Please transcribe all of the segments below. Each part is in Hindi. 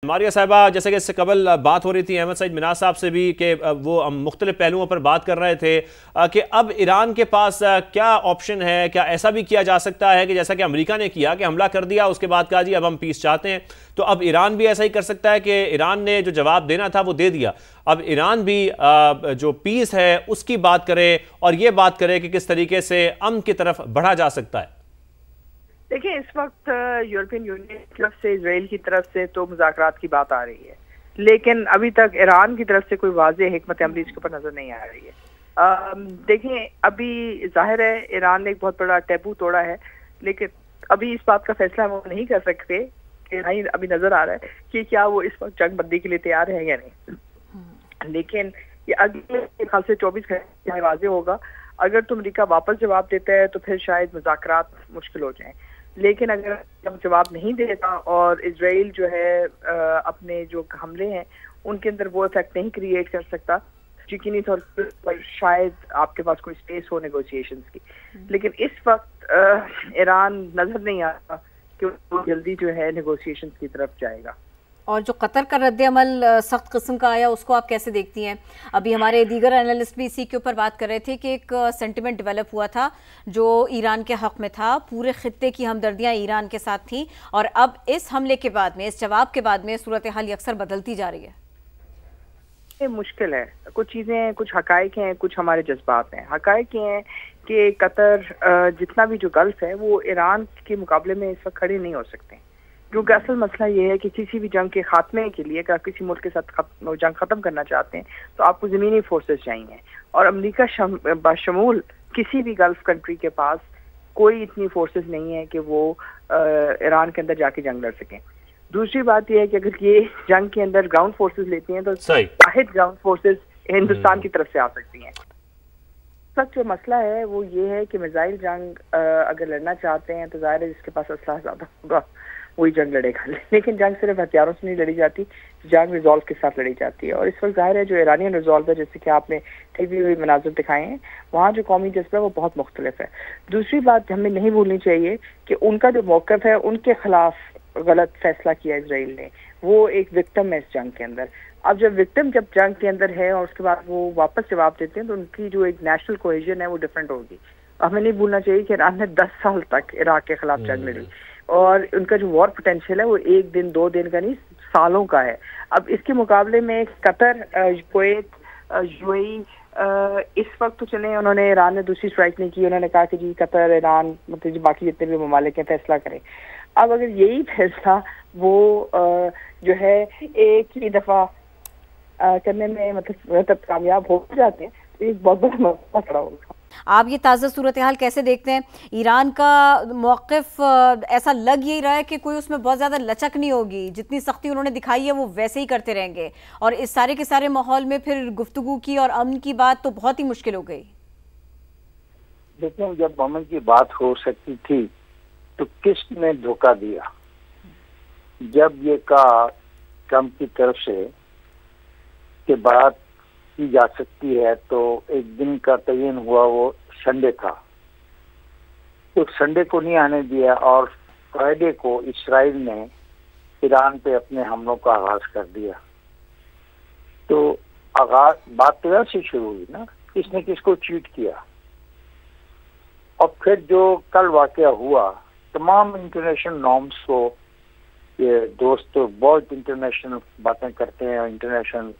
मारिया साहिबा, जैसे कि इससे कबल बात हो रही थी अहमद सईद मिनाज साहब से भी कि वो मुख्तलिफ पहलुओं पर बात कर रहे थे कि अब ईरान के पास क्या ऑप्शन है, क्या ऐसा भी किया जा सकता है कि जैसा कि अमेरिका ने किया कि हमला कर दिया, उसके बाद कहा जी अब हम पीस चाहते हैं, तो अब ईरान भी ऐसा ही कर सकता है कि ईरान ने जो जवाब देना था वो दे दिया, अब ईरान भी जो पीस है उसकी बात करे और ये बात करे कि किस तरीके से अमन की तरफ बढ़ा जा सकता है। देखिए, इस वक्त यूरोपियन यूनियन की तरफ से, इजराइल की तरफ से तो मुज़ाकरात की बात आ रही है, लेकिन अभी तक ईरान की तरफ से कोई वाज़ेह हिकमत अमली इसके ऊपर नजर नहीं आ रही है। देखें, अभी जाहिर है ईरान ने एक बहुत बड़ा टैबू तोड़ा है, लेकिन अभी इस बात का फैसला वो नहीं कर सकते कि नहीं, अभी नजर आ रहा है कि क्या वो इस वक्त जंग बंदी के लिए तैयार है या नहीं। लेकिन ये अगले ख्याल से 24 घंटे वाज़ेह होगा। अगर तो अमेरिका वापस जवाब देता है तो फिर शायद मुज़ाकरात मुश्किल हो जाएं, लेकिन अगर जब जवाब नहीं देता और इजराइल जो है अपने जो हमले हैं उनके अंदर वो इफेक्ट नहीं क्रिएट कर सकता, यकीनी तौर पर शायद आपके पास कोई स्पेस हो नेगोशिएशंस की। लेकिन इस वक्त ईरान नजर नहीं आता कि वो जल्दी जो है नेगोशिएशंस की तरफ जाएगा। और जो कतर का रद्द-ए-अमल सख्त किस्म का आया, उसको आप कैसे देखती हैं? अभी हमारे दीगर एनालिस्ट भी इसी के ऊपर बात कर रहे थे कि एक सेंटिमेंट डेवलप हुआ था जो ईरान के हक में था, पूरे खित्ते की हमदर्दियां ईरान के साथ थी, और अब इस हमले के बाद में, इस जवाब के बाद में सूरत हाल अक्सर बदलती जा रही है। ये मुश्किल है, कुछ चीज़ें, कुछ हकायक हैं, कुछ हमारे जज्बात हैं। हकायक ये हैं कि कतर जितना भी जो गल्फ है वो ईरान के मुकाबले में इस वक्त खड़े नहीं हो सकते, क्योंकि असल मसला ये है कि किसी भी जंग के खात्मे के लिए, अगर आप किसी मुल्क के साथ जंग खत्म करना चाहते हैं तो आपको ज़मीनी फोर्सेस चाहिए, और अमेरिका बशमूल किसी भी गल्फ कंट्री के पास कोई इतनी फोर्सेस नहीं है कि वो ईरान के अंदर जाके जंग लड़ सकें। दूसरी बात यह है कि अगर ये जंग के अंदर ग्राउंड फोर्सेस लेती हैं तो वाहिद ग्राउंड फोर्सेस हिंदुस्तान की तरफ से आ सकती हैं। तक जो मसला है वो ये है कि मिसाइल जंग अगर लड़ना चाहते हैं तो जाहिर है जिसके पास असलाह ज्यादा होगा वही जंग लड़ेगा, लेकिन जंग सिर्फ हथियारों से नहीं लड़ी जाती, जंग रिजॉल्व के साथ लड़ी जाती है। और इस वक्त जाहिर है जो ईरानियन रिजॉल्व है, जैसे कि आपने टीवी हुई मनाज़िर दिखाए हैं, वहाँ जो कौमी जज्बा है वो बहुत मुख्तलिफ है। दूसरी बात हमें नहीं भूलनी चाहिए कि उनका जो मौक़िफ़ है, उनके खिलाफ गलत फैसला किया इसराइल ने, वो एक विक्टिम है इस जंग के अंदर। अब जब विक्टिम जब जंग के अंदर है और उसके बाद वो वापस जवाब देते हैं तो उनकी जो एक नेशनल कोहेजन है वो डिफरेंट होगी। हमें नहीं भूलना चाहिए कि ईरान ने 10 साल तक इराक के खिलाफ जंग लड़ी, और उनका जो वॉर पोटेंशियल है वो 1 दिन 2 दिन का नहीं, सालों का है। अब इसके मुकाबले में कतर, कुवैत, यूएई इस वक्त तो चले, उन्होंने, ईरान ने दूसरी स्ट्राइक नहीं की, उन्होंने कहा कि जी कतर, ईरान, मतलब बाकी जितने भी ममालिक हैं फैसला करें। अब अगर यही फैसला वो जो है एक ही दफा करने में मतलब कामयाब हो जाते हैं तो एक बहुत बड़ा मसला खड़ा होगा। आप ये ताज़ा सूरत हाल कैसे देखते हैं? ईरान का मौक़िफ़ ऐसा लग यही रहा है कि कोई उसमें बहुत ज़्यादा लचक नहीं होगी, जितनी सख्ती उन्होंने दिखाई है वो वैसे ही करते रहेंगे, और इस सारे के सारे माहौल में फिर गुफ्तगू की और अमन की बात तो बहुत ही मुश्किल हो गई। लेकिन जब अमन की बात हो सकती थी तो किसने धोखा दिया? जब ये कहा ट्रंप की तरफ से कि बात की जा सकती है तो एक दिन का तयन हुआ, वो संडे था, तो संडे को नहीं आने दिया और फ्राइडे को इस्राइल ने ईरान पे अपने हमलों का आगाज कर दिया। तो आगाज बात तो ऐसे शुरू हुई ना, किसने किसको चीट किया। और फिर जो कल वाकया हुआ, तमाम इंटरनेशनल नॉर्म्स को, ये दोस्त बहुत इंटरनेशनल बातें करते हैं, इंटरनेशनल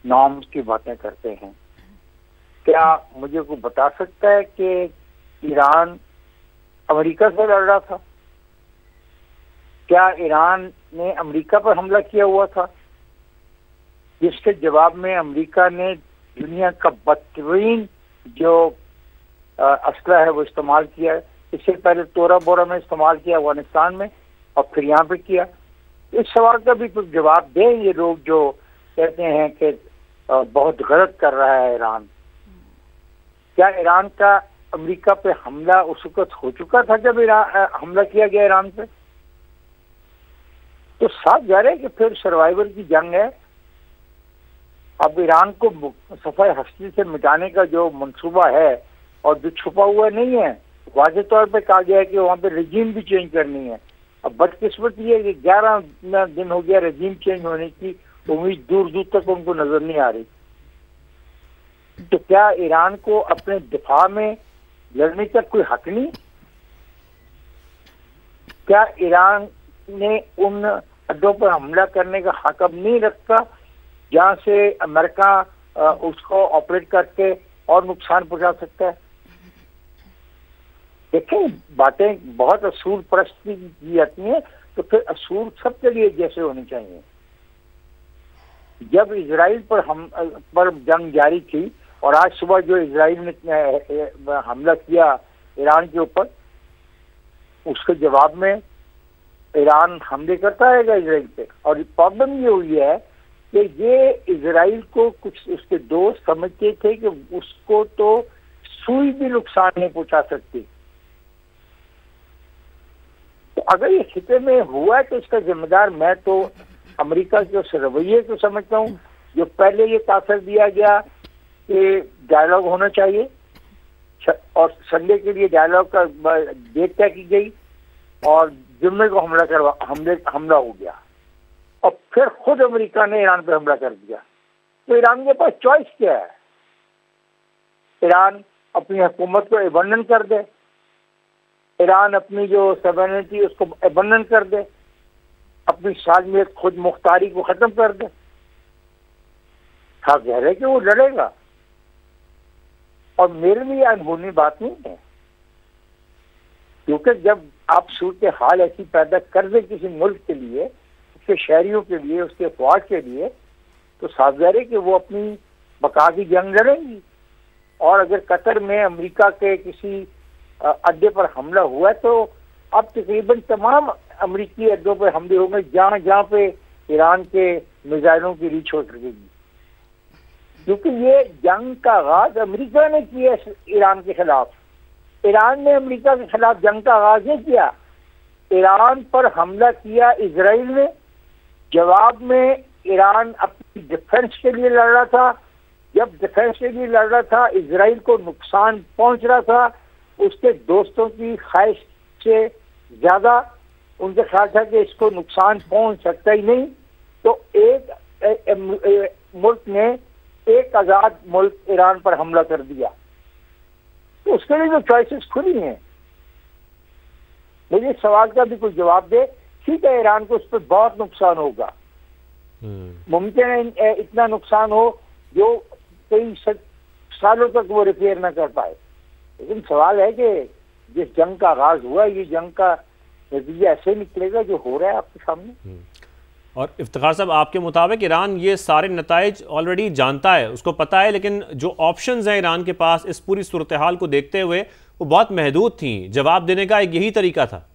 नॉर्म्स की बातें करते हैं, क्या मुझे को बता सकता है कि ईरान अमेरिका से लड़ रहा था? क्या ईरान ने अमेरिका पर हमला किया हुआ था, जिसके जवाब में अमेरिका ने दुनिया का बदतरीन जो असला है वो इस्तेमाल किया है? इससे पहले तोरा बोरा में इस्तेमाल किया अफगानिस्तान में, और फिर यहाँ पे किया। इस सवाल का भी कुछ जवाब दें ये लोग जो कहते हैं कि बहुत गलत कर रहा है ईरान। क्या ईरान का अमेरिका पे हमला उस वक्त हो चुका था जब हमला किया गया ईरान पे? तो साफ जा रहा है कि फिर सर्वाइवल की जंग है। अब ईरान को सफाई हस्ती से मिटाने का जो मंसूबा है, और जो छुपा हुआ नहीं है, वाज़ेह तौर पे कहा गया है कि वहाँ पे रिजीम भी चेंज करनी है, अब बदकिस्मती है कि 11 दिन हो गया रजीम चेंज होने की, उम्मीद दूर दूर तक उनको नजर नहीं आ रही। तो क्या ईरान को अपने दिफा में लड़ने का कोई हक नहीं? क्या ईरान ने उन अड्डों पर हमला करने का हक अब नहीं रखता जहां से अमेरिका उसको ऑपरेट करके और नुकसान पहुंचा सकता है? देखें, बातें बहुत असूल परस्त की जाती हैं, तो फिर असूल सबके लिए जैसे होने चाहिए। जब इजराइल पर जंग जारी थी और आज सुबह जो इजराइल ने हमला किया ईरान के ऊपर, उसके जवाब में ईरान हमले करता रहेगा इजराइल पे। और प्रॉब्लम ये हुई है कि ये इजराइल को कुछ उसके दोस्त समझते थे कि उसको तो सुई भी नुकसान नहीं पहुंचा सकती। तो अगर ये खिते में हुआ है तो इसका जिम्मेदार मैं तो अमेरिका के उस रवैये को समझता हूँ जो पहले ये तासर दिया गया कि डायलॉग होना चाहिए और संडे के लिए डायलॉग का डेट तय की गई और जुम्मे को हमला हो गया और फिर खुद अमेरिका ने ईरान पर हमला कर दिया। तो ईरान के पास चॉइस क्या है? ईरान अपनी हुकूमत को अबंडन कर दे, ईरान अपनी जो सॉवरेनिटी उसको अबंडन कर दे, अपनी सालमियत खुद मुख्तारी को खत्म कर दे। था कह रहे कि वो लड़ेगा, और मेरे लिए अनहोनी बात नहीं है, क्योंकि जब आप सूरत हाल ऐसी पैदा कर दे किसी मुल्क के लिए, उसके शहरियों के लिए, उसके फौज के लिए, तो साफ ज़ाहिर है कि वो अपनी बका की जंग लड़ेंगी। और अगर कतर में अमेरिका के किसी अड्डे पर हमला हुआ है तो अब तकरीबन तमाम अमेरिकी अड्डों पर हमले होंगे जहाँ जहाँ पे ईरान के मिसाइलों की रीच हो सकेगी, क्योंकि ये जंग का आगाज अमेरिका ने किया ईरान के खिलाफ। ईरान ने अमेरिका के खिलाफ जंग का आगाज नहीं किया, ईरान पर हमला किया इजराइल ने। जवाब में ईरान अपनी डिफेंस के लिए लड़ रहा था। जब डिफेंस के लिए लड़ रहा था, इजराइल को नुकसान पहुंच रहा था, उसके दोस्तों की ख्वाहिश से ज्यादा उनका ख्याल था कि इसको नुकसान पहुंच सकता ही नहीं। तो एक मुल्क ने, एक आजाद मुल्क ईरान पर हमला कर दिया, तो उसके लिए जो चॉइसेस खुली हैं। मुझे सवाल का भी कोई जवाब दे। ठीक है, ईरान को उस पर बहुत नुकसान होगा, मुमकिन है इतना नुकसान हो जो कई सालों तक वो रिपेयर ना कर पाए, लेकिन सवाल है कि जिस जंग का आगाज हुआ, ये जंग का नतीजा ऐसे निकलेगा जो हो रहा है आपके सामने। और इफ्तिखार साहब, आपके मुताबिक ईरान ये सारे नताइज ऑलरेडी जानता है, उसको पता है, लेकिन जो ऑप्शंस हैं ईरान के पास इस पूरी सूरत हाल को देखते हुए वो बहुत महदूद थी। जवाब देने का एक यही तरीका था।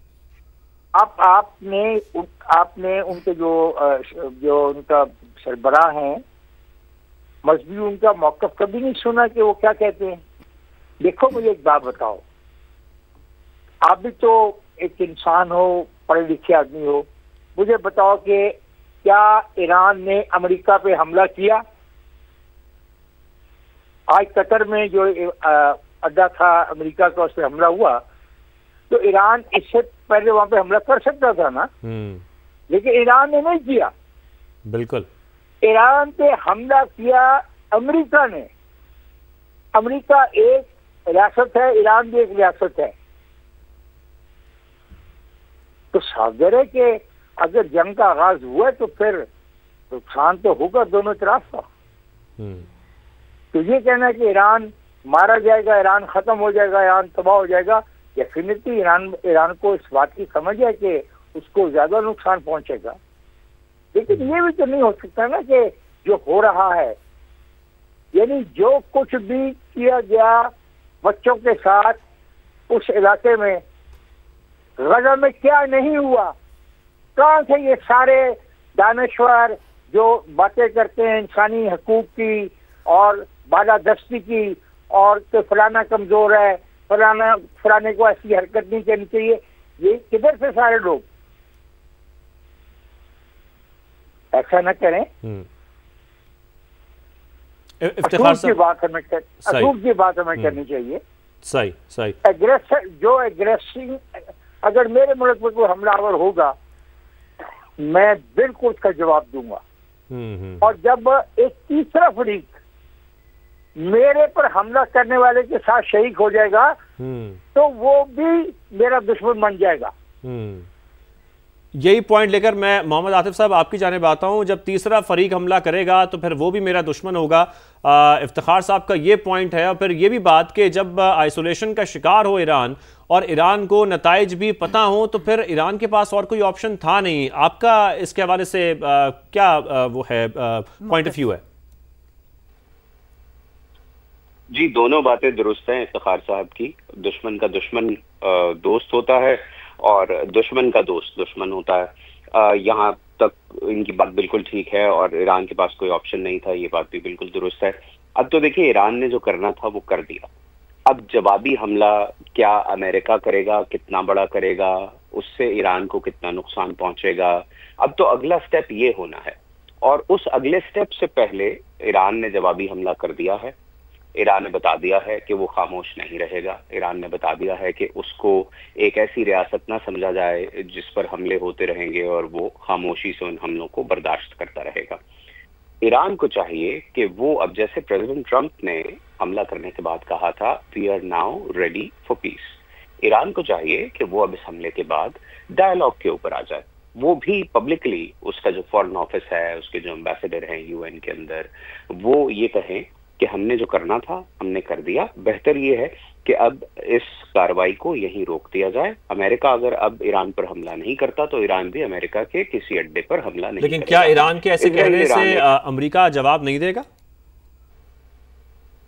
आपने उनके जो उनका सरबराह हैं, मजहबी उनका मौक़िफ़ कभी नहीं सुना कि वो क्या कहते हैं। देखो, मुझे एक बात बताओ, आप भी तो एक इंसान हो, पढ़े लिखे आदमी हो, मुझे बताओ कि क्या ईरान ने अमेरिका पे हमला किया? आज कतर में जो अड्डा था अमेरिका का, उस पर हमला हुआ, तो ईरान इससे पहले वहां पे हमला कर सकता था ना, लेकिन ईरान ने नहीं किया। बिल्कुल, ईरान पे हमला किया अमेरिका ने। अमेरिका एक रियासत है, ईरान भी एक रियासत है। तो सावधान है कि अगर जंग का आगाज हुआ है तो फिर नुकसान तो होगा दोनों तरफ का। तो ये कहना कि ईरान मारा जाएगा, ईरान खत्म हो जाएगा, ईरान तबाह हो जाएगा, डेफिनेटली ईरान को इस बात की समझ है कि उसको ज्यादा नुकसान पहुंचेगा। लेकिन ये भी तो नहीं हो सकता ना कि जो हो रहा है, यानी जो कुछ भी किया गया बच्चों के साथ उस इलाके में, गजा में क्या नहीं हुआ। कहाँ से ये सारे दानश्वर जो बातें करते हैं इंसानी हकूक की और बालादस्ती की, और तो फलाना कमजोर है, फलाने को ऐसी हरकत नहीं करनी चाहिए, ये किधर से सारे लोग? ऐसा न करें। असूल की बात हमें करनी चाहिए। सही। जो अगर मेरे मुल्क पर कोई हमलावर होगा मैं बिल्कुल उसका जवाब दूंगा। और जब एक तीसरा फरीक मेरे पर हमला करने वाले के साथ शरीक हो जाएगा तो वो भी मेरा दुश्मन बन जाएगा। यही पॉइंट लेकर मैं मोहम्मद आतिफ साहब आपकी जानिब आता हूं, जब तीसरा फरीक हमला करेगा तो फिर वो भी मेरा दुश्मन होगा। इफ्तिखार साहब का ये पॉइंट है। और फिर ये भी बात कि जब आइसोलेशन का शिकार हो ईरान और ईरान को नताइज भी पता हो तो फिर ईरान के पास और कोई ऑप्शन था नहीं। आपका इसके हवाले से क्या वो है पॉइंट ऑफ व्यू है? जी, दोनों बातें दुरुस्त हैं इफ्तिखार साहब की। दुश्मन का दुश्मन दोस्त होता है और दुश्मन का दोस्त दुश्मन होता है। यहाँ तक इनकी बात बिल्कुल ठीक है और ईरान के पास कोई ऑप्शन नहीं था, ये बात भी बिल्कुल दुरुस्त है। अब तो देखिए, ईरान ने जो करना था वो कर दिया। अब जवाबी हमला क्या अमेरिका करेगा, कितना बड़ा करेगा, उससे ईरान को कितना नुकसान पहुंचेगा, अब तो अगला स्टेप ये होना है। और उस अगले स्टेप से पहले ईरान ने जवाबी हमला कर दिया है। ईरान ने बता दिया है कि वो खामोश नहीं रहेगा। ईरान ने बता दिया है कि उसको एक ऐसी रियासत ना समझा जाए जिस पर हमले होते रहेंगे और वो खामोशी से उन हमलों को बर्दाश्त करता रहेगा। ईरान को चाहिए कि वो, अब जैसे प्रेसिडेंट ट्रंप ने हमला करने के बाद कहा था we are now ready for peace, Iran को चाहिए कि वो अब इस हमले के बाद डायलॉग के ऊपर आ जाए। वो भी पब्लिकली, उसका जो फॉरेन ऑफिस है, उसके जो एम्बेसडर हैं यूएन के अंदर, वो ये कहें कि हमने जो करना था हमने कर दिया। बेहतर ये है कि अब इस कार्रवाई को यहीं रोक दिया जाए। अमेरिका अगर अब ईरान पर हमला नहीं करता तो ईरान भी अमेरिका के किसी अड्डे पर हमला नहीं लेकिन क्या ईरान के ऐसे कहने से अमेरिका जवाब नहीं देगा?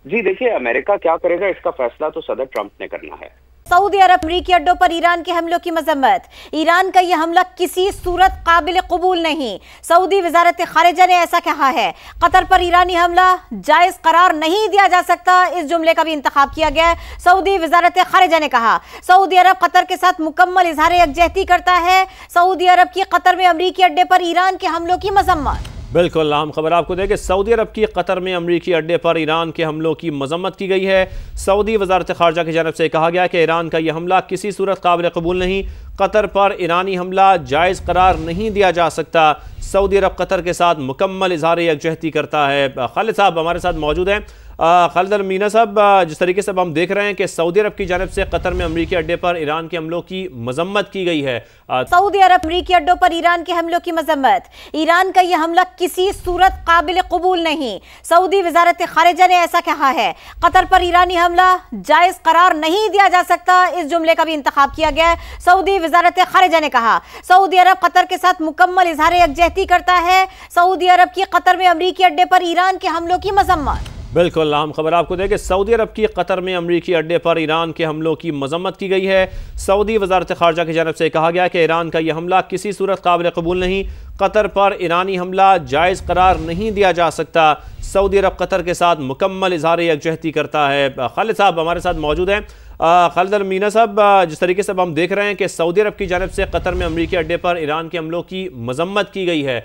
जी देखिए, अमेरिका क्या करेगा इसका फैसला तो सदर ट्रंप ने करना है। सऊदी अरब अमरीकी अड्डों पर ईरान के हमलों की मजम्मत। ईरान का यह हमला किसी सूरत काबिल कबूल नहीं, सऊदी वजारत खारिजा ने ऐसा कहा है। कतर पर ईरानी हमला जायज करार नहीं दिया जा सकता, इस जुमले का भी इंतखाब किया गया है। सऊदी वजारत खारिजा ने कहा सऊदी अरब कतर के साथ मुकम्मल इजहार यकजहती करता है। सऊदी अरब की कतर में अमरीकी अड्डे पर ईरान के हमलों की मजम्मत। बिल्कुल अहम खबर आपको दें कि सऊदी अरब की कतर में अमरीकी अड्डे पर ईरान के हमलों की मजम्मत की गई है। सऊदी वजारत खारजा की जानब से कहा गया कि ईरान का यह हमला किसी सूरत काबिल कबूल नहीं, कतर पर ईरानी हमला जायज़ करार नहीं दिया जा सकता। सऊदी अरब कतर के साथ मुकम्मल इजहार यकजहती करता है। खालिद साहब हमारे साथ मौजूद हैं। खालिद अल मीना साहब, जिस तरीके से हम देख रहे हैं कि सऊदी अरब की जानब से कतर में अमरीकी अड्डे पर ईरान के हमलों की मजम्मत की गई है। सऊदी अरब अमरीकी अड्डों पर ईरान के हमलों की मजम्मत। ईरान का यह हमला किसी सूरत काबिल कबूल नहीं, सऊदी वजारत खारिजा ने ऐसा कहा है। कतर पर ईरानी हमला जायज करार नहीं दिया जा सकता, इस जुमले का भी इंतखाब किया गया है। सऊदी वजारत खारिजा ने कहा सऊदी अरब कतर के साथ मुकम्मल इजहार यकजहती करता है। सऊदी अरब की कतर में अमरीकी अड्डे पर ईरान के हमलों की मजम्मत। बिल्कुल अहम खबर आपको दें कि सऊदी अरब की कतर में अमरीकी अड्डे पर ईरान के हमलों की मजम्मत की गई है। सऊदी वजारत खारजा की जानब से कहा गया कि ईरान का यह हमला किसी सूरत काबिल कबूल नहीं, कतर पर ईरानी हमला जायज़ करार नहीं दिया जा सकता। सऊदी अरब कतर के साथ मुकम्मल इजहार यकजहती करता है। खालिद साहब हमारे साथ मौजूद हैं। खालिद अल मीना साहब, जिस तरीके से हम देख रहे हैं कि सऊदी अरब की जानब से कतर में अमरीकी अड्डे पर ईरान के हमलों की मजम्मत की गई है,